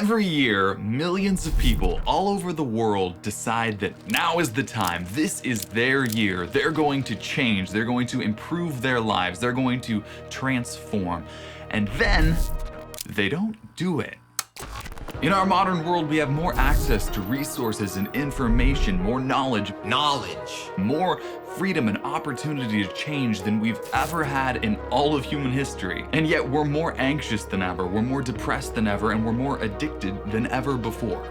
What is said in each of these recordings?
Every year, millions of people all over the world decide that now is the time. This is their year. They're going to change. They're going to improve their lives. They're going to transform. And then they don't do it. In our modern world, we have more access to resources and information, more knowledge, more freedom and opportunity to change than we've ever had in all of human history. And yet we're more anxious than ever, we're more depressed than ever, and we're more addicted than ever before.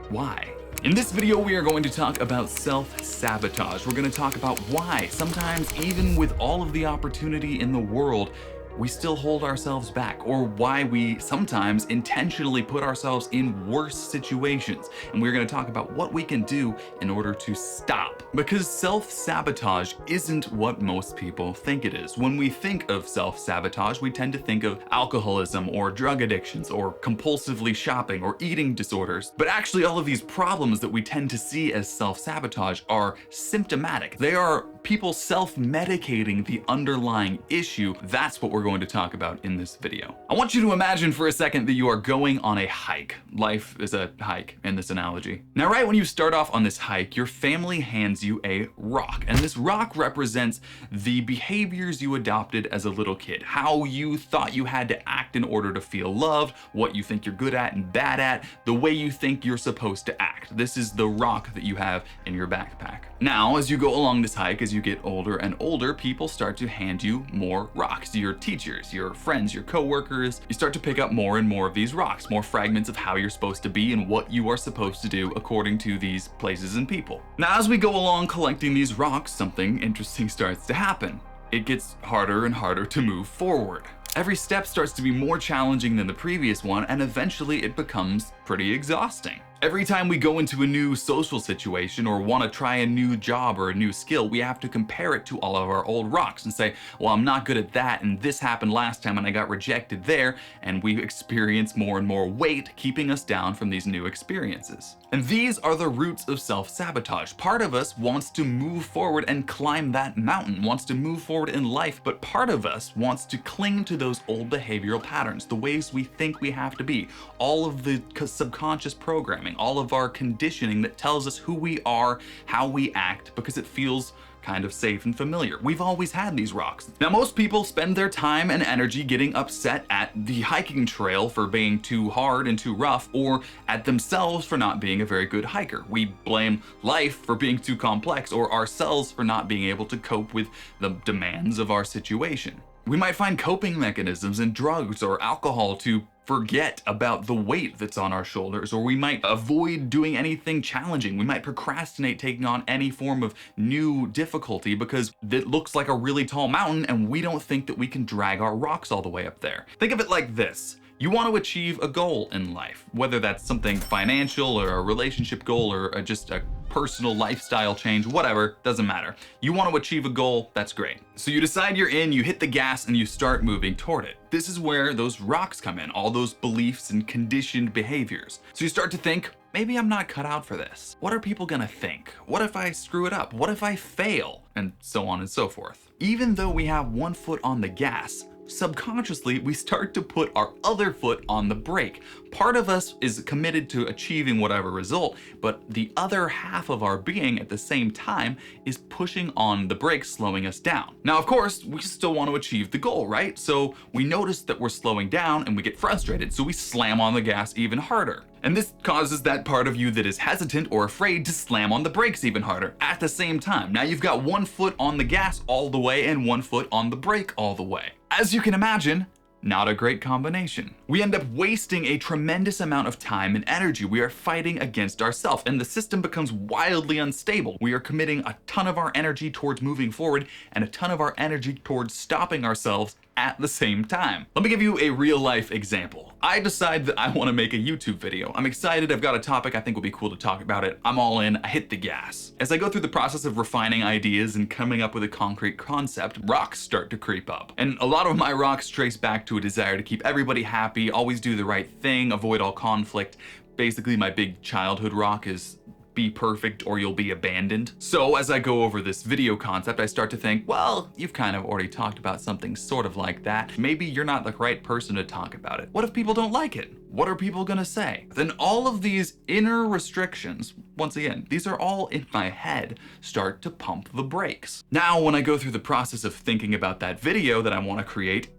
Why? In this video, we are going to talk about self-sabotage. We're going to talk about why, sometimes even with all of the opportunity in the world, we still hold ourselves back, or why we sometimes intentionally put ourselves in worse situations. And we're going to talk about what we can do in order to stop. Because self-sabotage isn't what most people think it is. When we think of self-sabotage, we tend to think of alcoholism or drug addictions or compulsively shopping or eating disorders. But actually, all of these problems that we tend to see as self-sabotage are symptomatic. They are people self-medicating the underlying issue. That's what we're going to talk about in this video. I want you to imagine for a second that you are going on a hike. Life is a hike in this analogy. Now, right when you start off on this hike, your family hands you a rock, and this rock represents the behaviors you adopted as a little kid, how you thought you had to act in order to feel loved, what you think you're good at and bad at, the way you think you're supposed to act. This is the rock that you have in your backpack. Now, as you go along this hike, as you get older and older, people start to hand you more rocks. Your teachers, your friends, your coworkers, you start to pick up more and more of these rocks, more fragments of how you're supposed to be and what you are supposed to do according to these places and people. Now, as we go along collecting these rocks, something interesting starts to happen. It gets harder and harder to move forward. Every step starts to be more challenging than the previous one, and eventually it becomes pretty exhausting. Every time we go into a new social situation or want to try a new job or a new skill, we have to compare it to all of our old rocks and say, well, I'm not good at that, and this happened last time and I got rejected there, and we experience more and more weight keeping us down from these new experiences. And these are the roots of self-sabotage. Part of us wants to move forward and climb that mountain, wants to move forward in life, but part of us wants to cling to those old behavioral patterns, the ways we think we have to be, all of the subconscious programming, all of our conditioning that tells us who we are, how we act, because it feels kind of safe and familiar. We've always had these rocks. Now, most people spend their time and energy getting upset at the hiking trail for being too hard and too rough, or at themselves for not being a very good hiker. We blame life for being too complex, or ourselves for not being able to cope with the demands of our situation. We might find coping mechanisms in drugs or alcohol to forget about the weight that's on our shoulders, or we might avoid doing anything challenging. We might procrastinate taking on any form of new difficulty because it looks like a really tall mountain and we don't think that we can drag our rocks all the way up there. Think of it like this. You want to achieve a goal in life, whether that's something financial or a relationship goal or just a personal lifestyle change, whatever, doesn't matter. You want to achieve a goal, that's great. So you decide you're in, you hit the gas, and you start moving toward it. This is where those rocks come in, all those beliefs and conditioned behaviors. So you start to think, maybe I'm not cut out for this. What are people gonna think? What if I screw it up? What if I fail? And so on and so forth. Even though we have one foot on the gas, subconsciously, we start to put our other foot on the brake. Part of us is committed to achieving whatever result, but the other half of our being at the same time is pushing on the brakes, slowing us down. Now, of course, we still want to achieve the goal, right? So we notice that we're slowing down and we get frustrated, so we slam on the gas even harder. And this causes that part of you that is hesitant or afraid to slam on the brakes even harder at the same time. Now you've got one foot on the gas all the way and one foot on the brake all the way. As you can imagine, not a great combination. We end up wasting a tremendous amount of time and energy. We are fighting against ourselves, and the system becomes wildly unstable. We are committing a ton of our energy towards moving forward and a ton of our energy towards stopping ourselves at the same time. Let me give you a real life example. I decide that I want to make a YouTube video. I'm excited, I've got a topic I think will be cool to talk about it. I'm all in, I hit the gas. As I go through the process of refining ideas and coming up with a concrete concept, rocks start to creep up. And a lot of my rocks trace back to a desire to keep everybody happy, always do the right thing, avoid all conflict. Basically, my big childhood rock is be perfect or you'll be abandoned. So as I go over this video concept, I start to think, well, you've kind of already talked about something sort of like that. Maybe you're not the right person to talk about it. What if people don't like it? What are people gonna say? Then all of these inner restrictions, once again, these are all in my head, start to pump the brakes. Now, when I go through the process of thinking about that video that I wanna create,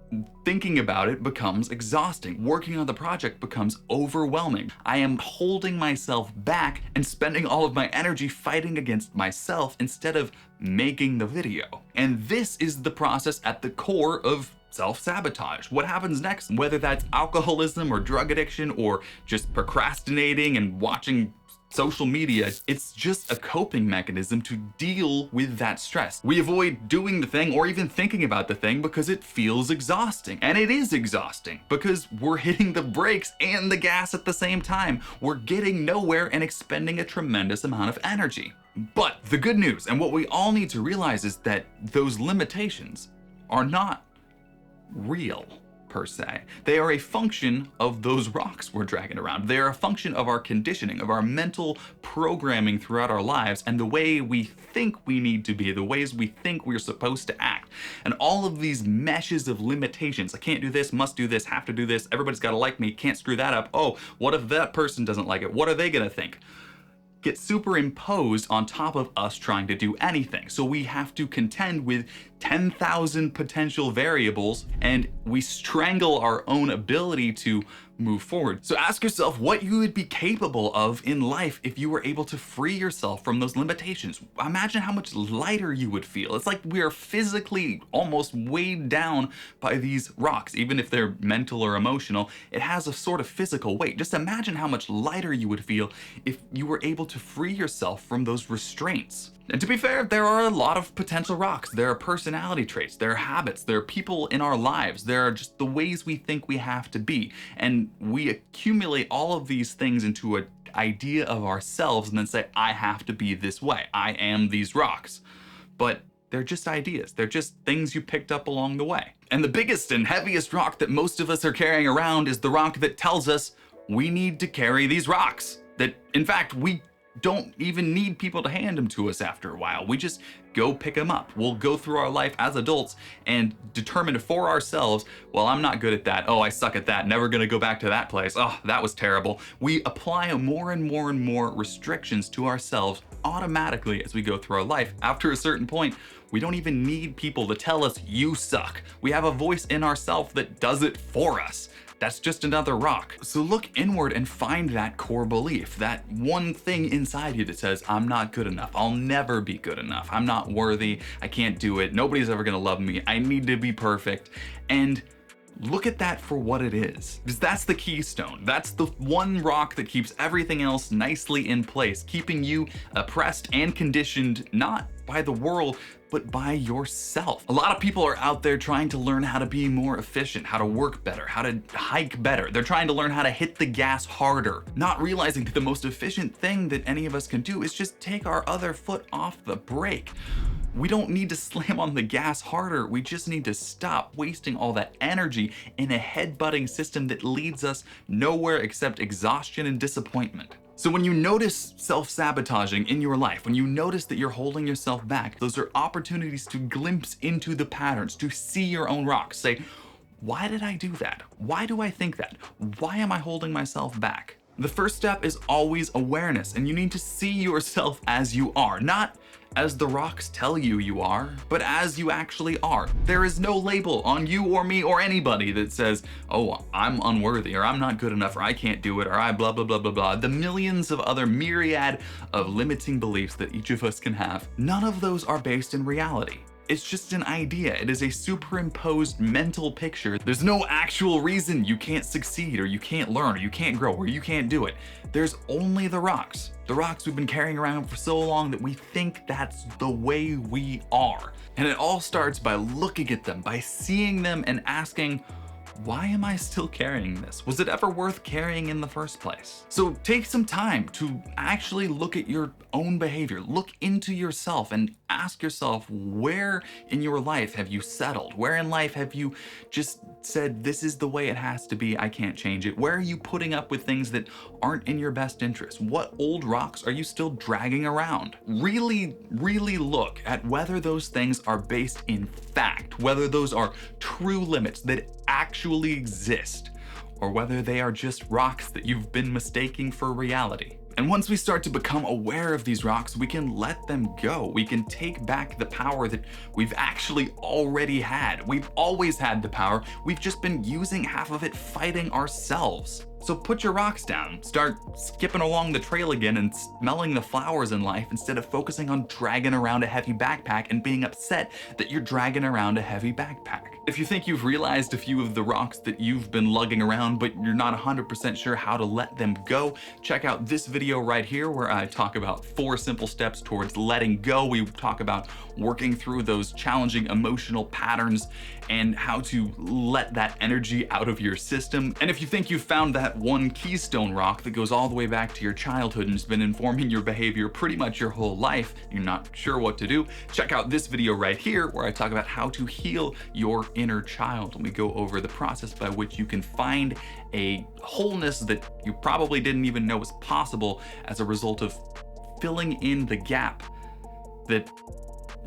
thinking about it becomes exhausting. Working on the project becomes overwhelming. I am holding myself back and spending all of my energy fighting against myself instead of making the video. And this is the process at the core of self-sabotage. What happens next, whether that's alcoholism or drug addiction or just procrastinating and watching social media, it's just a coping mechanism to deal with that stress. We avoid doing the thing or even thinking about the thing because it feels exhausting. And it is exhausting because we're hitting the brakes and the gas at the same time. We're getting nowhere and expending a tremendous amount of energy. But the good news, and what we all need to realize, is that those limitations are not real per se. They are a function of those rocks we're dragging around. They are a function of our conditioning, of our mental programming throughout our lives, and the way we think we need to be, the ways we think we're supposed to act. And all of these meshes of limitations, I can't do this, must do this, have to do this, everybody's gotta like me, can't screw that up, oh, what if that person doesn't like it, what are they gonna think? Get superimposed on top of us trying to do anything. So we have to contend with 10,000 potential variables, and we strangle our own ability to move forward. So ask yourself what you would be capable of in life if you were able to free yourself from those limitations. Imagine how much lighter you would feel. It's like we are physically almost weighed down by these rocks. Even if they're mental or emotional, it has a sort of physical weight. Just imagine how much lighter you would feel if you were able to free yourself from those restraints. And to be fair, there are a lot of potential rocks. There are personality traits, there are habits, there are people in our lives, there are just the ways we think we have to be. And we accumulate all of these things into an idea of ourselves and then say, I have to be this way. I am these rocks. But they're just ideas. They're just things you picked up along the way. And the biggest and heaviest rock that most of us are carrying around is the rock that tells us we need to carry these rocks. That, in fact, we don't even need people to hand them to us after a while. We just go pick them up. We'll go through our life as adults and determine for ourselves, well, I'm not good at that. Oh, I suck at that. Never gonna go back to that place. Oh, that was terrible. We apply more and more and more restrictions to ourselves automatically as we go through our life. After a certain point, we don't even need people to tell us you suck. We have a voice in ourselves that does it for us. That's just another rock. So look inward and find that core belief, that one thing inside you that says, I'm not good enough. I'll never be good enough. I'm not worthy. I can't do it. Nobody's ever gonna love me. I need to be perfect. And look at that for what it is. Because that's the keystone. That's the one rock that keeps everything else nicely in place, keeping you oppressed and conditioned, not by the world, but by yourself. A lot of people are out there trying to learn how to be more efficient, how to work better, how to hike better. They're trying to learn how to hit the gas harder, not realizing that the most efficient thing that any of us can do is just take our other foot off the brake. We don't need to slam on the gas harder. We just need to stop wasting all that energy in a head-butting system that leads us nowhere except exhaustion and disappointment. So when you notice self-sabotaging in your life, when you notice that you're holding yourself back, those are opportunities to glimpse into the patterns, to see your own rocks. Say, why did I do that? Why do I think that? Why am I holding myself back? The first step is always awareness, and you need to see yourself as you are, not as the rocks tell you you are, but as you actually are. There is no label on you or me or anybody that says, oh, I'm unworthy, or I'm not good enough, or I can't do it, or I blah, blah, blah, blah, blah. The millions of other myriad of limiting beliefs that each of us can have, none of those are based in reality. It's just an idea. It is a superimposed mental picture. There's no actual reason you can't succeed, or you can't learn, or you can't grow, or you can't do it. There's only the rocks. The rocks we've been carrying around for so long that we think that's the way we are. And it all starts by looking at them, by seeing them and asking, why am I still carrying this? Was it ever worth carrying in the first place? So take some time to actually look at your own behavior, look into yourself and ask yourself, where in your life have you settled? Where in life have you just said, this is the way it has to be, I can't change it? Where are you putting up with things that aren't in your best interest? What old rocks are you still dragging around? Really, really look at whether those things are based in fact, whether those are true limits that actually exist, or whether they are just rocks that you've been mistaking for reality. And once we start to become aware of these rocks, we can let them go. We can take back the power that we've actually already had. We've always had the power. We've just been using half of it fighting ourselves. So put your rocks down, start skipping along the trail again and smelling the flowers in life instead of focusing on dragging around a heavy backpack and being upset that you're dragging around a heavy backpack. If you think you've realized a few of the rocks that you've been lugging around but you're not 100% sure how to let them go, check out this video right here where I talk about 4 simple steps towards letting go. We talk about working through those challenging emotional patterns and how to let that energy out of your system. And if you think you've found that one keystone rock that goes all the way back to your childhood and has been informing your behavior pretty much your whole life, you're not sure what to do, check out this video right here where I talk about how to heal your inner child. And we go over the process by which you can find a wholeness that you probably didn't even know was possible as a result of filling in the gap that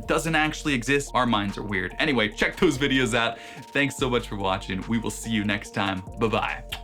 doesn't actually exist. Our minds are weird. Anyway, check those videos out. Thanks so much for watching. We will see you next time. Bye-bye.